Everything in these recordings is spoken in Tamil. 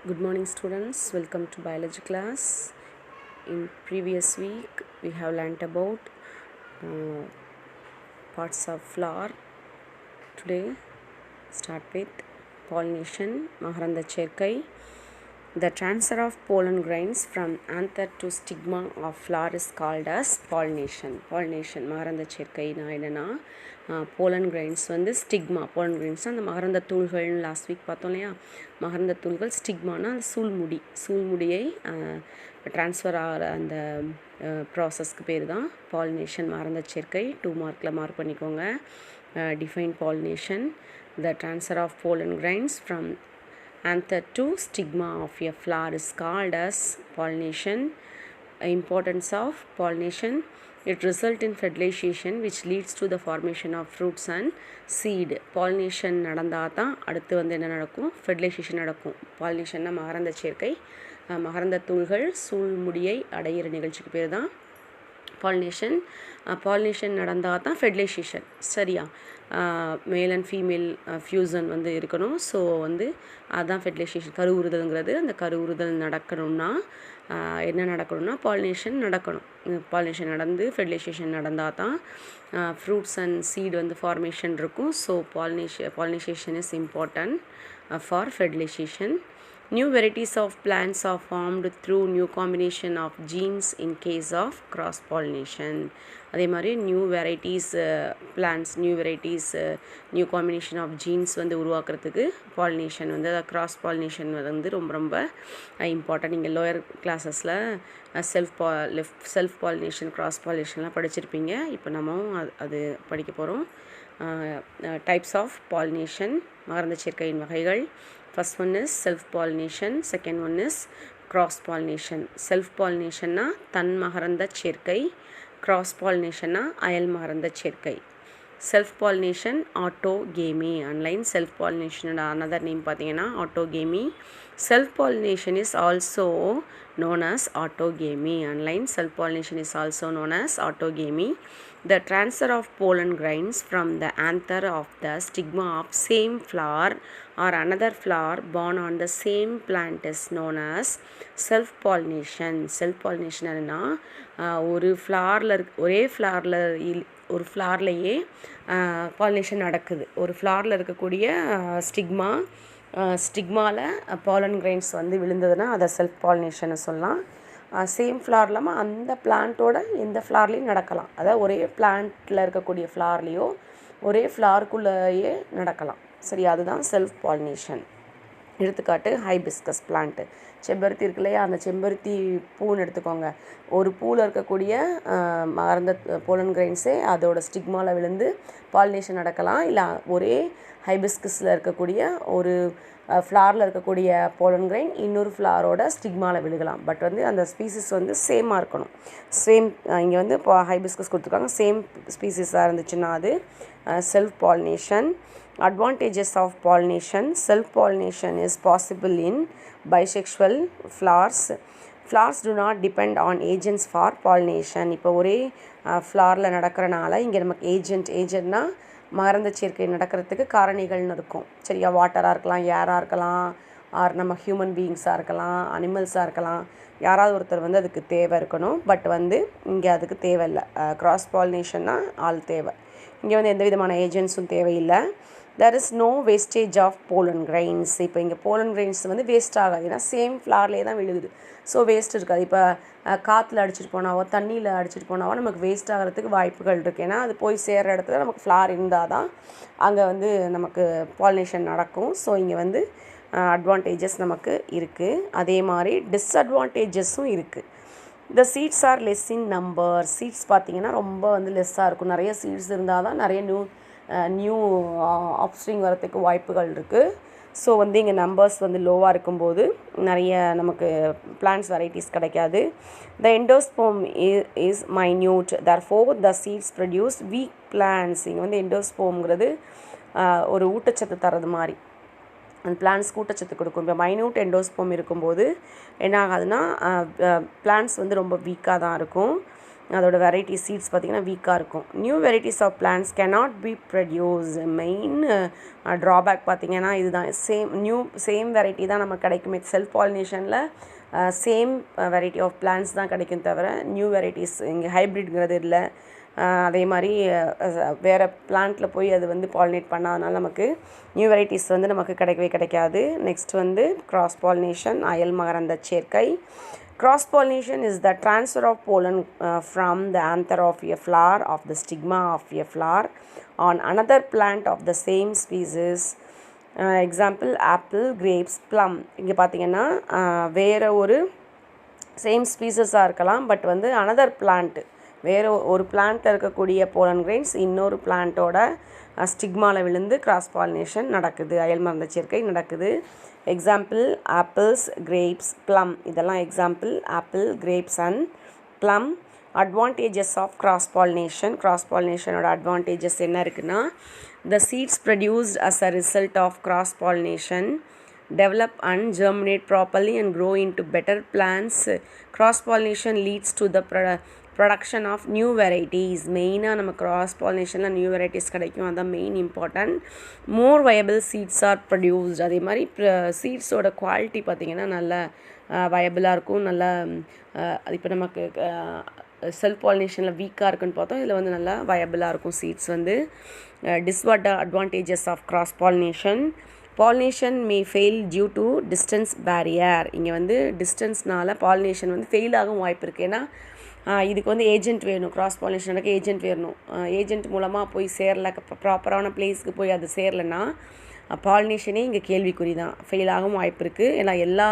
Good morning students, welcome to biology class. In previous week we have learnt about parts of flower. Today start with pollination, Maharanda Cherkai. The transfer of pollen grains from anther to stigma of flower is called as pollination. Pollination, Maharanda Cherkai என்னன்னா போலன் கிரைன்ஸ் வந்து ஸ்டிக்மா. போலன் கிரைன்ஸ் அந்த மகரந்த தூள்கள் லாஸ்ட் வீக் பார்த்தோம் இல்லையா. மகரந்த தூள்கள் ஸ்டிக்மானா அது சூழ்முடியை ட்ரான்ஸ்ஃபர் ஆகிற அந்த ப்ராசஸ்க்கு பேர் தான் பாலினேஷன். மகரந்த சேர்க்கை 2 மார்க்கில் மார்க் பண்ணிக்கோங்க. Define pollination, the transfer of pollen grains from anther to stigma of a flower is called as pollination. Importance of pollination: it results in fertilization which leads to the formation of fruits and seed. pollination நடந்தால் தான் அடுத்து வந்து என்ன நடக்கும், fertilization நடக்கும். pollination மகரந்த சேர்க்கை, மகரந்த தூள்கள் சூழ்முடியை அடையிற நிகழ்ச்சிக்கு பேர் தான் பாலினேஷன். பாலினேஷன் நடந்தால் தான் ஃபெர்டிலைசேஷன். சரியா, மேல் அண்ட் ஃபீமேல் ஃபியூசன் வந்து இருக்கணும். ஸோ வந்து அதுதான் ஃபெர்டிலைசேஷன், கருவுறுதல்ங்கிறது. அந்த கருவுறுதல் நடக்கணும்னா என்ன நடக்கணும்னா பாலினேஷன் நடக்கணும். பாலினேஷன் நடந்து ஃபெர்டிலைசேஷன் நடந்தால் தான் ஃப்ரூட்ஸ் அண்ட் சீட் வந்து ஃபார்மேஷன் இருக்கும். So pollination is important for fertilisation. New varieties of plants are formed through new combination of genes in case of cross pollination. அதே மாதிரி new varieties plants, new combination of genes வந்து உருவாக்குறதுக்கு பாலினேஷன் வந்து கிராஸ் பாலினேஷன் வந்து ரொம்ப இம்பார்ட்டன்ட். நீங்கள் லோயர் கிளாஸஸில் செல்ஃப் பாலினேஷன், கிராஸ் பாலினேஷன்லாம் படிச்சிருப்பீங்க. இப்போ நம்ம அது படிக்க போகிறோம். டைப்ஸ் ஆஃப் பாலினேஷன், மகரந்த சேர்க்கையின் வகைகள். First one is self-pollination, second one is cross-pollination. Self-pollination தன் மகரந்த சேர்க்கை, cross-pollination அயல் மகரந்த சேர்க்கை. Self-pollination autogamy. Online self-pollination another name பார்த்தீங்கன்னா autogamy. Self-pollination is also known as autogamy. Online self-pollination is also known as autogamy. The transfer of pollen grains from the anther of the stigma of same flower or another flower born on the same plant is known as self-pollination. Self-pollination என்னன்னா ஒரு ஃப்ளார்லையே பாலினேஷன் நடக்குது. ஒரு ஃப்ளாரில் இருக்கக்கூடிய ஸ்டிக்மாவில் பாலன் கிரைன்ஸ் வந்து விழுந்ததுன்னா அதை செல்ஃப் பாலினேஷன் சொல்லலாம். சேம் ஃப்ளார் இல்லாமல் அந்த பிளான்ட்டோட எந்த ஃப்ளார்லேயும் நடக்கலாம். அதாவது ஒரே பிளான்ட்டில் இருக்கக்கூடிய ஃப்ளார்லேயோ ஒரே ஃப்ளாருக்குள்ளேயே நடக்கலாம். சரி, அதுதான் செல்ஃப் பாலினேஷன். எடுத்துக்காட்டு ஹைபிஸ்கஸ் பிளான்ட்டு, செம்பருத்தி இருக்கு இல்லையா, அந்த செம்பருத்தி பூன்னு எடுத்துக்கோங்க. ஒரு பூவில் இருக்கக்கூடிய மகரந்த போலன் கிரைன்ஸே அதோட ஸ்டிக்மாவில் விழுந்து பாலினேஷன் நடக்கலாம். இல்லை ஒரே ஹைபிஸ்கஸில் இருக்கக்கூடிய ஒரு ஃப்ளாரில் இருக்கக்கூடிய போலன் கிரைன் இன்னொரு ஃப்ளாரோட ஸ்டிக்மாவில் விழுகலாம். பட் வந்து அந்த ஸ்பீசிஸ் வந்து சேமாக இருக்கணும். இங்கே வந்து இப்போ ஹைபிஸ்கஸ் கொடுத்துருக்காங்க, சேம் ஸ்பீசிஸாக இருந்துச்சுன்னா அது self pollination. Advantages of pollination: self-pollination is possible in bisexual flowers. Flowers do not depend on agents for pollination. இப்போ ஒரே ஃப்ளாரில் நடக்கிறனால இங்கே நமக்கு ஏஜென்ட்னா மகரந்த சேர்க்கை நடக்கிறதுக்கு காரணிகள்னு இருக்கும். சரியா, வாட்டராக இருக்கலாம், ஏராக இருக்கலாம், ஆர் நம்ம ஹியூமன் பீயிங்ஸாக இருக்கலாம், அனிமல்ஸாக இருக்கலாம். யாராவது ஒருத்தர் வந்து அதுக்கு தேவை இருக்கணும். பட் வந்து இங்கே அதுக்கு தேவையில்லை. கிராஸ் பாலினேஷன்னா ஆள் தேவை. இங்கே வந்து எந்த விதமான ஏஜென்ட்ஸும் தேவையில்லை. there is no wastage of pollen grains. இப்போ இங்கே போலன் கிரைன்ஸ் வந்து வேஸ்ட் ஆகாது, ஏன்னா சேம் ஃப்ளார்லேயே தான் விழுகுது. ஸோ வேஸ்ட் இருக்காது. இப்போ காற்றுல அடிச்சிட்டு போனாவோ தண்ணியில் அடிச்சிட்டு போனாவோ நமக்கு வேஸ்ட் ஆகிறதுக்கு வாய்ப்புகள் இருக்குது. ஏன்னா அது போய் சேர்கிற இடத்துல நமக்கு ஃப்ளார் இருந்தால் தான் அங்கே வந்து நமக்கு பாலினேஷன் நடக்கும். ஸோ இங்கே வந்து அட்வான்டேஜஸ் நமக்கு இருக்குது. அதே மாதிரி டிஸ்அட்வான்டேஜஸும் இருக்குது. The seeds are less in number. Seeds பார்த்திங்கன்னா ரொம்ப வந்து லெஸ்ஸாக இருக்கும். நிறைய சீட்ஸ் இருந்தால் தான் நிறைய நியூ ஆப்ஸ்ட்ரிங் வரத்துக்கு வாய்ப்புகள் இருக்குது. ஸோ வந்து இங்கே நம்பர்ஸ் வந்து லோவாக இருக்கும்போது நிறைய நமக்கு பிளான்ட்ஸ் வெரைட்டிஸ் கிடைக்காது. The endosperm is minute, therefore the seeds produce weak plants. இங்கே வந்து எண்டோஸ்போம்ங்கிறது ஒரு ஊட்டச்சத்து தரது மாதிரி, அந்த பிளான்ட்ஸ்க்கு ஊட்டச்சத்து கொடுக்கும். இப்போ மைன்யூட் எண்டோஸ்போம் இருக்கும்போது என்ன ஆகாதுன்னா பிளான்ட்ஸ் வந்து ரொம்ப வீக்காக தான் இருக்கும். அதோட வெரைட்டி சீட்ஸ் பார்த்திங்கன்னா வீக்காக இருக்கும். New varieties of plants cannot be produced. Main drawback பார்த்திங்கன்னா இதுதான். சேம் வெரைட்டி தான் நமக்கு கிடைக்குமே. செல்ஃப் பாலினேஷனில் சேம் வெரைட்டி ஆஃப் பிளான்ட்ஸ் தான் கிடைக்கும் தவிர நியூ வெரைட்டிஸ் இங்கே ஹைப்ரிட்ங்கிறது இல்லை. அதே மாதிரி வேறு பிளான்ட்டில் போய் அது வந்து பாலினேட் பண்ணாதனால நமக்கு நியூ வெரைட்டிஸ் வந்து நமக்கு கிடைக்கவே கிடைக்காது. நெக்ஸ்ட் வந்து கிராஸ் பாலினேஷன், அயல் மகரந்த சேர்க்கை. Cross pollination is the transfer of pollen from the anther of a flower of the stigma of a flower on another plant of the same species. Example apple, grapes, plum. இங்கே பார்த்தீங்கன்னா வேறு ஒரு சேம் ஸ்பீசஸாக இருக்கலாம், பட் வந்து அனதர் பிளான்ட்டு வேறு ஒரு பிளான்ட்டில் இருக்கக்கூடிய போலன் கிரெயின்ஸ் இன்னொரு பிளான்ட்டோட ஸ்டிக்மாவில் விழுந்து கிராஸ் பாலினேஷன் நடக்குது, அயல் மகரந்த சேர்க்கை நடக்குது. Example apples, grapes, plum. இதெல்லாம் example apple, grapes and plum. Advantages of cross pollination. Cross பாலினேஷனோட அட்வான்டேஜஸ் என்ன இருக்குன்னா, the seeds produced as a result of cross pollination develop and germinate properly and grow into better plants. Cross pollination leads to the production of new varieties. மெயினாக நம்ம கிராஸ் பாலினேஷனில் நியூ வெரைட்டிஸ் கிடைக்கும், அதான் main important. More viable seeds are produced. அதே மாதிரி சீட்ஸோட குவாலிட்டி பார்த்திங்கன்னா நல்லா வயபிளாக இருக்கும். நல்லா இப்போ நமக்கு செல்ஃப் பாலினேஷனில் வீக்காக இருக்குன்னு பார்த்தோம், இதில் வந்து நல்லா வயபிளாக இருக்கும் சீட்ஸ் வந்து. Advantages of cross pollination. Pollination may fail due to distance barrier. இங்கே வந்து டிஸ்டன்ஸ்னால பாலினேஷன் வந்து ஃபெயில் ஆகும் வாய்ப்பு இருக்குது. ஏன்னா இதுக்கு வந்து ஏஜென்ட் வேணும், கிராஸ் பாலினேஷனுக்கு ஏஜென்ட் வேணும். ஏஜென்ட் மூலமாக போய் சேரல, ப்ராப்பரான பிளேஸ்க்கு போய் அது சேரலைன்னா பாலினேஷனே இங்கே கேள்விக்குறி தான், ஃபெயில் ஆகும் வாய்ப்பு இருக்குது. ஏன்னா எல்லா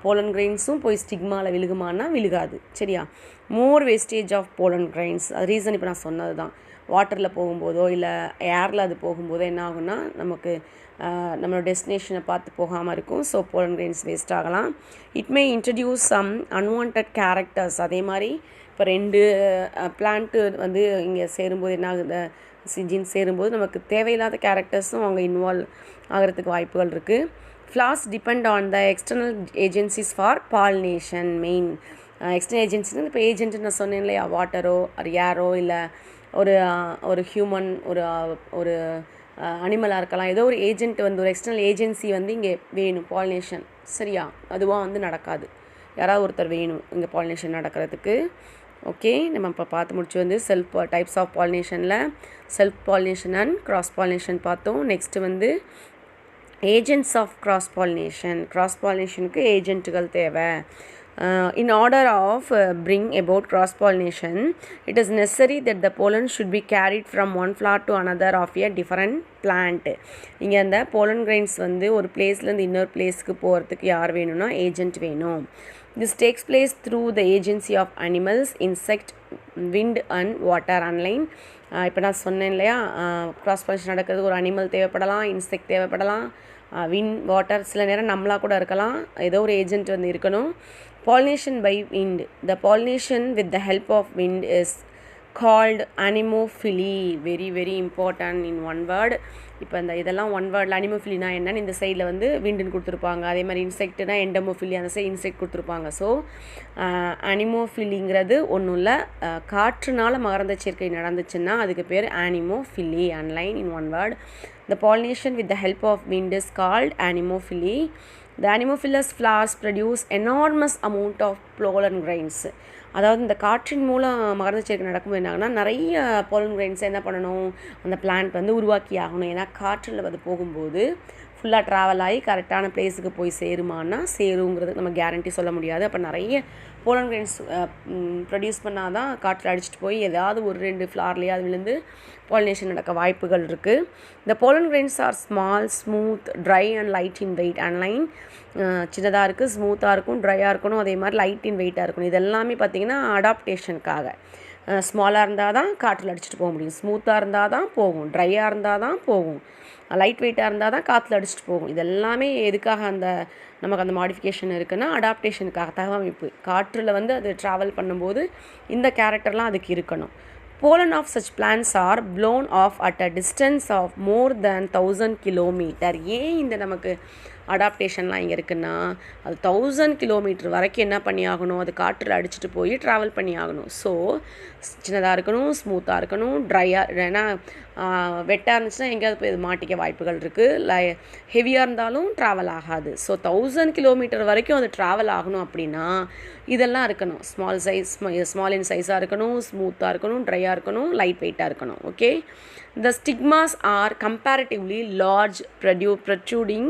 போலன் கிரெயின்ஸும் போய் ஸ்டிக்மாவில் விழுகுமானா விழுகாது. சரியா? மோர் வேஸ்டேஜ் ஆஃப் போலன் கிரெயின்ஸ். அது ரீசன் இப்போ நான் சொன்னது தான். வாட்டரில் போகும்போதோ இல்லை ஏரில் அது போகும்போதோ என்ன ஆகும்னா நமக்கு நம்மளோட டெஸ்டினேஷனை பார்த்து போகாமல் இருக்கும். ஸோ போலன் கிரெயின்ஸ் வேஸ்ட் ஆகலாம். It may introduce some unwanted characters. அதே மாதிரி இப்போ 2 பிளான்ட்டு வந்து இங்கே சேரும்போது என்ன ஆகுது, ஜீன்ஸ் சேரும்போது நமக்கு தேவையில்லாத கேரக்டர்ஸும் அவங்க இன்வால்வ் ஆகிறதுக்கு வாய்ப்புகள் இருக்குது. Flowers depend on the external agencies for pollination. Main external ஏஜென்சின்னு இப்போ ஏஜென்ட்டு நான் சொன்னேன் இல்லையா, வாட்டரோ ஒரு ஏரோ இல்லை ஒரு ஹியூமன் ஒரு அனிமலாக இருக்கலாம். ஏதோ ஒரு ஏஜென்ட் வந்து ஒரு எக்ஸ்டர்னல் ஏஜென்சி வந்து இங்கே வேணும் பாலினேஷன். சரியா? அதுவாக வந்து நடக்காது, யாராவது ஒருத்தர் வேணும் இங்கே பாலினேஷன் நடக்கிறதுக்கு. ஓகே, நம்ம இப்போ பார்த்து முடிச்சு வந்து டைப்ஸ் ஆஃப் பாலினேஷனில் self pollination and cross pollination பார்த்தோம். நெக்ஸ்ட்டு வந்து agents of cross pollination. Cross பாலினேஷனுக்கு ஏஜென்ட்டுகள் தேவை. In order of bring about cross pollination, it is necessary that the pollen should be carried from one flower to another of a different plant. இங்கே அந்த pollen grains வந்து ஒரு பிளேஸ்லேருந்து இன்னொரு பிளேஸ்க்கு போகிறதுக்கு யார் வேணும்னா ஏஜென்ட் வேணும். This takes place through the agency of animals, insect, wind and water. Online இப்போ நான் சொன்னேன் இல்லையா, கிராஸ் பாலினேஷன் நடக்கிறது ஒரு அனிமல் தேவைப்படலாம், இன்செக்ட் தேவைப்படலாம், விண்ட், வாட்டர், சில நேரம் நம்மளாக கூட இருக்கலாம், ஏதோ ஒரு ஏஜென்ட் வந்து இருக்கணும். Pollination by wind. The pollination with the help of wind is called anemophily. Very very important in one word. இப்போ இதெல்லாம் ஒன் வேர்டில் அனிமோஃபிலினா என்னன்னு இந்த சைடில் வந்து விண்டுன்னு கொடுத்துருப்பாங்க. அதே மாதிரி இன்செக்ட்னா எண்டமோஃபிலி, அந்த சைடு இன்செக்ட் கொடுத்துருப்பாங்க. ஸோ அனிமோஃபிலிங்கிறது ஒன்றும் இல்லை, காற்றுனால மகரந்த சேர்க்கை நடந்துச்சுன்னா அதுக்கு பேர் anemophily. அன்லைன் in one word. The pollination with the help of wind is called anemophily. The anemophilous flowers produce enormous amount of pollen grains. அதாவது இந்த காற்றின் மூலம் மகரந்த சேர்க்கை நடக்கும்போது என்ன ஆகுனா நிறைய போலன் கிரெயின்ஸ் என்ன பண்ணணும், அந்த பிளான்ட் வந்து உருவாக்கி ஆகணும். ஏன்னா காற்றில் அது போகும்போது ஃபுல்லாக ட்ராவல் ஆகி கரெக்டான பிளேஸுக்கு போய் சேருமானா சேருங்கிறது நம்ம கேரண்டி சொல்ல முடியாது. அப்போ நிறைய போலன் கிரெயின்ஸ் ப்ரொடியூஸ் பண்ணால் தான் காற்றில் அடிச்சுட்டு போய் ஏதாவது ஒரு 2 ஃப்ளார்லேயே அது விழுந்து பாலினேஷன் நடக்க வாய்ப்புகள் இருக்குது. இந்த pollen grains are small, smooth, dry and light in weight. அன்லைன் சின்னதாக இருக்குது, ஸ்மூத்தாக இருக்கும், ட்ரையாக இருக்கணும், அதே மாதிரி லைட் இன் வெயிட்டாக இருக்கணும். இது எல்லாமே பார்த்திங்கன்னா அடாப்டேஷனுக்காக. ஸ்மாலாக இருந்தால் தான் காற்றில் அடிச்சுட்டு போக முடியும், ஸ்மூத்தாக இருந்தால் தான் போகும், ட்ரையாக இருந்தால் தான் போகும், லைட் வெயிட்டாக இருந்தால் தான் காற்றுல அடிச்சுட்டு போகும். இது எல்லாமே எதுக்காக நமக்கு அந்த மாடிஃபிகேஷன் இருக்குன்னா அடாப்டேஷனுக்காக, தகவமைப்பு. காற்றில் வந்து அது ட்ராவல் பண்ணும்போது இந்த கேரக்டர்லாம் அதுக்கு இருக்கணும். Pollen of such plants are blown off at a distance of more than 1000 km. ஏன் இந்த நமக்கு அடாப்டேஷன்லாம் இங்கே இருக்குன்னா அது 1000 கிலோமீட்டர் வரைக்கும் என்ன பண்ணி ஆகணும், அது காற்றில் அடிச்சுட்டு போய் ட்ராவல் பண்ணி ஆகணும். ஸோ சின்னதாக இருக்கணும், ஸ்மூத்தாக இருக்கணும், ட்ரையாக, ஏன்னா வெட்டாக இருந்துச்சுன்னா எங்கேயாவது போய் அது மாட்டிக்க வாய்ப்புகள் இருக்குது. ஹெவியாக இருந்தாலும் ட்ராவல் ஆகாது. ஸோ 1000 கிலோமீட்டர் வரைக்கும் அது ட்ராவல் ஆகணும் அப்படின்னா இதெல்லாம் இருக்கணும். ஸ்மால் இன் சைஸாக இருக்கணும், ஸ்மூத்தாக இருக்கணும், ட்ரையாக இருக்கணும், லைட் வெயிட்டாக இருக்கணும். Okay. The stigmas are comparatively large, protruding,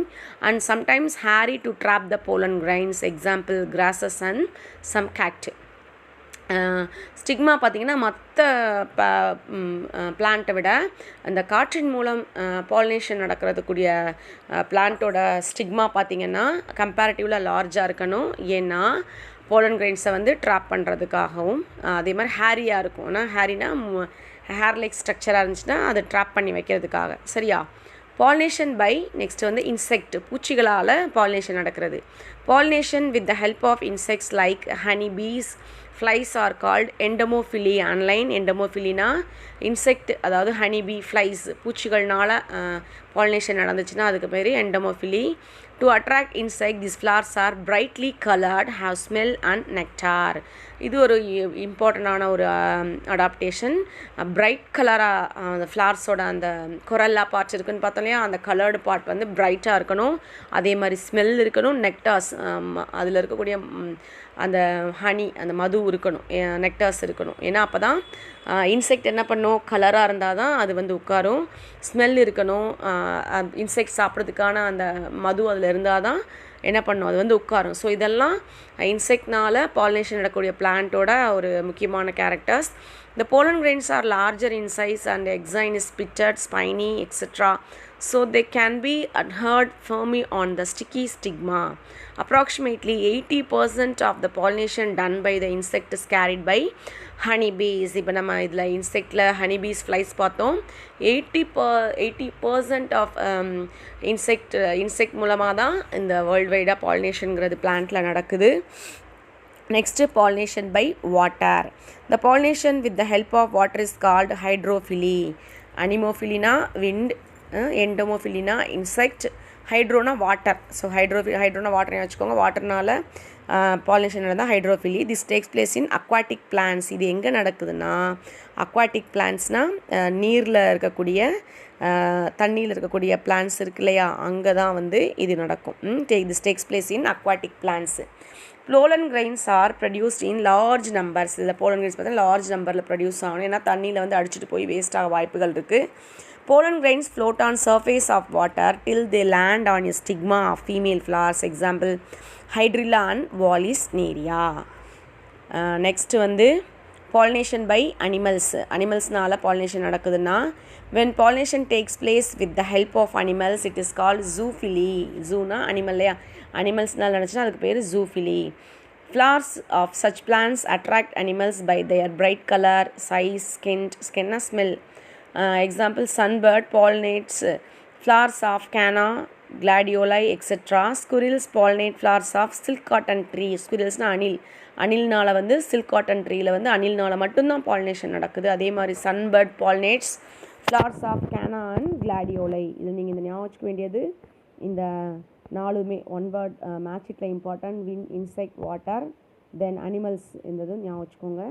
and sometimes hairy to trap the pollen grains. Example, grasses and some cacti. Stigma பார்த்திங்கன்னா மற்ற பிளான்ட்டை விட அந்த காற்றின் மூலம் பாலினேஷன் நடக்கிறதுக்கூடிய பிளான்ட்டோட ஸ்டிக்மா பார்த்திங்கன்னா கம்பேரிட்டிவ்லாக லார்ஜாக இருக்கணும். ஏன்னா போலன் கிரெயின்ஸை வந்து ட்ராப் பண்ணுறதுக்காகவும், அதே மாதிரி ஹேரியாக இருக்கும். ஆனால் ஹேரினா ஹேர் லைக் ஸ்ட்ரக்சராக இருந்துச்சுன்னா அதை ட்ராப் பண்ணி வைக்கிறதுக்காக. சரியா? பாலினேஷன் பை நெக்ஸ்ட் வந்து இன்செக்ட், பூச்சிகளால் பாலினேஷன் நடக்கிறது. Pollination with the help of insects like honey bees, flies are called entomophily. ஆன்லைன் எண்டமோஃபிலினா இன்செக்ட், அதாவது ஹனி பீ, ஃப்ளைஸ், பூச்சிகள்னால பாலினேஷன் நடந்துச்சுன்னா அதுக்கு பேர் entomophily. To attract insect, this flowers are brightly coloured, have smell and nectar. இது ஒரு இம்பார்ட்டண்டான ஒரு அடாப்டேஷன். பிரைட் கலராக அந்த ஃப்ளவர்ஸோட அந்த கொரல்லா பார்ட்ஸ் இருக்குன்னு பார்த்தோம் இல்லையா, அந்த கலர்டு பார்ட் வந்து பிரைட்டாக இருக்கணும். அதே மாதிரி ஸ்மெல் இருக்கணும். நெக்டார்ஸ், அதில் இருக்கக்கூடிய அந்த ஹனி, அந்த மது இருக்கணும், நெக்டார்ஸ் இருக்கணும். ஏன்னா அப்போ தான் இன்செக்ட் என்ன பண்ணும், கலராக இருந்தால் தான் அது வந்து உட்காரும். ஸ்மெல் இருக்கணும். இன்செக்ட் சாப்பிட்றதுக்கான அந்த மது அதில் இருந்தால் தான் என்ன பண்ணும், அது வந்து உட்காரும். ஸோ இதெல்லாம் இன்செக்ட்னால் பாலினேஷன் நடக்கக்கூடிய பிளான்ட்டோட ஒரு முக்கியமான characters. The pollen grains are larger in size and the exine is pitted, spiny, etc. So they can be adhered firmly on the sticky stigma. Approximately 80% of the pollination done by the insect is carried by honeybees. இப்போ நம்ம இதில் இன்செக்டில் honeybees, flies பார்த்தோம். 80% ஆஃப் இன்செக்ட் மூலமாக தான் இந்த வேர்ல்டு வைடாக பாலினேஷனுங்கிறது பிளான்ட்டில் நடக்குது. Next, pollination by water. The pollination with the help of water is called hydrophily. Anemophilina wind, endomophilina insect, hydrona water. So hydrona water வச்சுக்கோங்க. வாட்டர்னால பாலினேஷன் நடந்தால் hydrophily. This takes place in aquatic plants. இது எங்கே நடக்குதுன்னா, அக்வாட்டிக் பிளான்ட்ஸ்னால் நீரில் இருக்கக்கூடிய, தண்ணியில் இருக்கக்கூடிய பிளான்ட்ஸ் இருக்கு இல்லையா, அங்கே தான் வந்து இது நடக்கும். This takes place in aquatic plants. pollen grains are produced in large numbers. இதில் pollen grains பார்த்தா லார்ஜ் நம்பரில் ப்ரொடியூஸ் ஆகணும். ஏன்னா தண்ணியில் வந்து அடிச்சுட்டு போய் வேஸ்ட் ஆக வாய்ப்புகள் இருக்குது. pollen grains float on surface of water till they land on a stigma of female flowers. Example, hydrilla and Wallisneria. Next வந்து pollination by animals. அனிமல்ஸ்னால பாலினேஷன் நடக்குதுன்னா, when pollination takes place with the help of animals, it is called zoophily. ஜூனா அனிமல் இல்லையா, அனிமல்ஸ்னால் நினச்சினா அதுக்கு பேர் ஜூஃபிலி. Flowers of such plants attract animals by their bright color, size, skinna smell. Example, sunbird pollinates flowers of canna, gladioli, etc. Squirrels pollinate flowers of silk cotton tree. Squirrelsனா அணில்னால வந்து சில்க் காட்டன் ட்ரீயில் வந்து அணில்னால மட்டும்தான் பாலினேஷன் நடக்குது. அதே மாதிரி sunbird pollinates flowers of canna and gladioli. இது நீங்கள் இந்த ஞாபகம் வச்சுக்க வேண்டியது இந்த 4மே one word match it'll important. Wind, insect, water, then animals, இந்த ஞாபகம் வச்சுக்கோங்க.